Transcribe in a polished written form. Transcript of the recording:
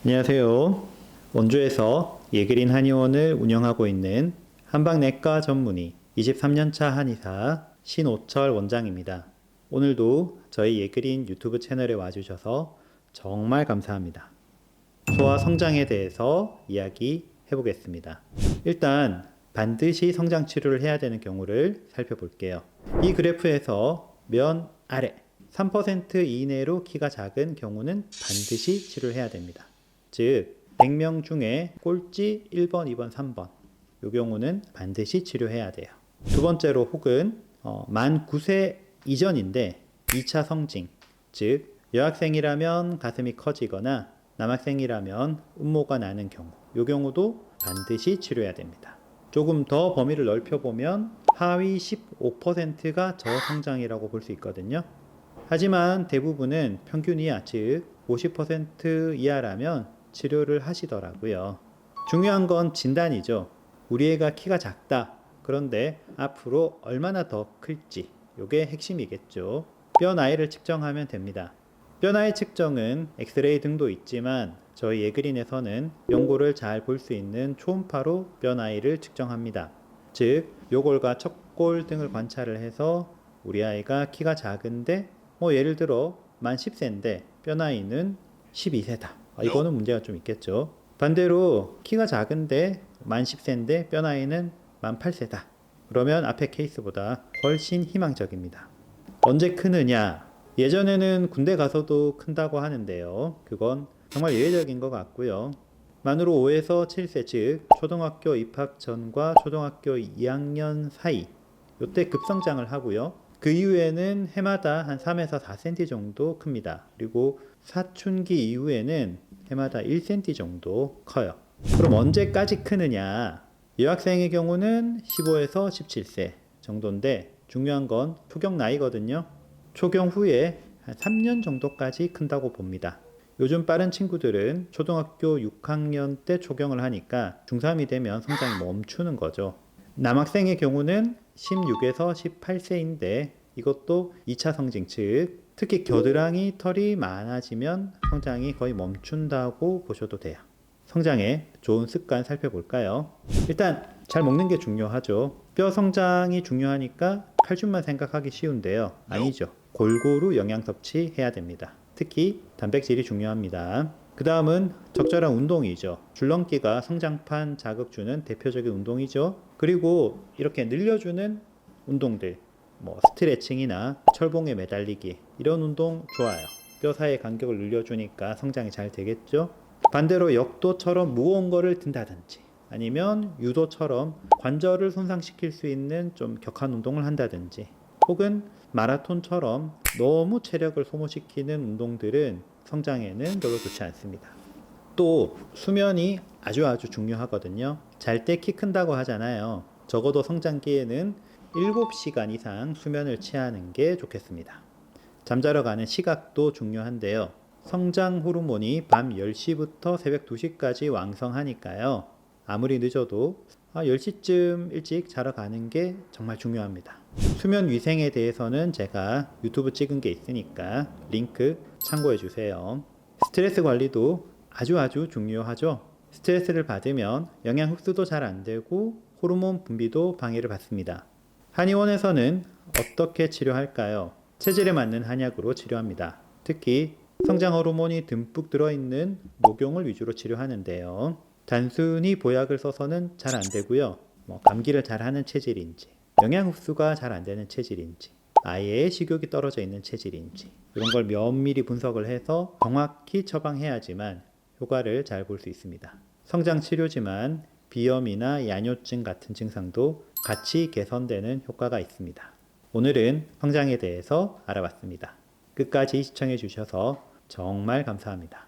안녕하세요. 원주에서 예그린 한의원을 운영하고 있는 한방내과 전문의 23년차 한의사 신오철 원장입니다. 오늘도 저희 예그린 유튜브 채널에 와주셔서 정말 감사합니다. 소아 성장에 대해서 이야기해 보겠습니다. 일단 반드시 성장 치료를 해야 되는 경우를 살펴볼게요. 이 그래프에서 면 아래 3% 이내로 키가 작은 경우는 반드시 치료를 해야 됩니다. 즉 100명 중에 꼴찌 1번, 2번, 3번 이 경우는 반드시 치료해야 돼요. 두 번째로 혹은 만 9세 이전인데 2차 성징, 즉 여학생이라면 가슴이 커지거나 남학생이라면 음모가 나는 경우, 이 경우도 반드시 치료해야 됩니다. 조금 더 범위를 넓혀보면 하위 15%가 저성장이라고 볼 수 있거든요. 하지만 대부분은 평균 이하, 즉 50% 이하라면 치료를 하시더라고요. 중요한 건 진단이죠. 우리 애가 키가 작다. 그런데 앞으로 얼마나 더 클지, 이게 핵심이겠죠. 뼈 나이를 측정하면 됩니다. 뼈 나이 측정은 엑스레이 등도 있지만 저희 예그린에서는 연골을 잘 볼 수 있는 초음파로 뼈 나이를 측정합니다. 즉 요골과 척골 등을 관찰을 해서 우리 아이가 키가 작은데 예를 들어 만 10세인데 뼈 나이는 12세다. 이거는 문제가 좀 있겠죠. 반대로 키가 작은데 만 10세인데 뼈 나이는 만 8세다. 그러면 앞에 케이스보다 훨씬 희망적입니다. 언제 크느냐? 예전에는 군대 가서도 큰다고 하는데요. 그건 정말 예외적인 것 같고요. 만으로 5에서 7세, 즉 초등학교 입학 전과 초등학교 2학년 사이, 이때 급성장을 하고요. 그 이후에는 해마다 한 3에서 4cm 정도 큽니다. 그리고 사춘기 이후에는 해마다 1cm 정도 커요. 그럼 언제까지 크느냐? 여학생의 경우는 15에서 17세 정도인데 중요한 건 초경 나이거든요. 초경 후에 한 3년 정도까지 큰다고 봅니다. 요즘 빠른 친구들은 초등학교 6학년 때 초경을 하니까 중3이 되면 성장이 멈추는 거죠. 남학생의 경우는 16에서 18세인데 이것도 2차 성징, 즉 특히 겨드랑이 털이 많아지면 성장이 거의 멈춘다고 보셔도 돼요. 성장의 좋은 습관 살펴볼까요? 일단 잘 먹는 게 중요하죠. 뼈 성장이 중요하니까 칼슘만 생각하기 쉬운데요. 아니죠. 골고루 영양 섭취해야 됩니다. 특히 단백질이 중요합니다. 그 다음은 적절한 운동이죠. 줄넘기가 성장판 자극 주는 대표적인 운동이죠. 그리고 이렇게 늘려주는 운동들, 스트레칭이나 철봉에 매달리기, 이런 운동 좋아요. 뼈 사이의 간격을 늘려주니까 성장이 잘 되겠죠. 반대로 역도처럼 무거운 거를 든다든지 아니면 유도처럼 관절을 손상시킬 수 있는 좀 격한 운동을 한다든지 혹은 마라톤처럼 너무 체력을 소모시키는 운동들은 성장에는 별로 좋지 않습니다. 또 수면이 아주 중요하거든요. 잘 때 키 큰다고 하잖아요. 적어도 성장기에는 7시간 이상 수면을 취하는 게 좋겠습니다. 잠자러 가는 시각도 중요한데요. 성장 호르몬이 밤 10시부터 새벽 2시까지 왕성하니까요. 아무리 늦어도 10시쯤 일찍 자러 가는 게 정말 중요합니다. 수면 위생에 대해서는 제가 유튜브 찍은 게 있으니까 링크 참고해 주세요. 스트레스 관리도 아주 중요하죠. 스트레스를 받으면 영양 흡수도 잘 안 되고 호르몬 분비도 방해를 받습니다. 한의원에서는 어떻게 치료할까요? 체질에 맞는 한약으로 치료합니다. 특히 성장 호르몬이 듬뿍 들어있는 녹용을 위주로 치료하는데요. 단순히 보약을 써서는 잘 안 되고요. 감기를 잘 하는 체질인지, 영양 흡수가 잘 안 되는 체질인지, 아예 식욕이 떨어져 있는 체질인지 이런 걸 면밀히 분석을 해서 정확히 처방해야지만 효과를 잘 볼 수 있습니다. 성장 치료지만 비염이나 야뇨증 같은 증상도 같이 개선되는 효과가 있습니다. 오늘은 성장에 대해서 알아봤습니다. 끝까지 시청해 주셔서 정말 감사합니다.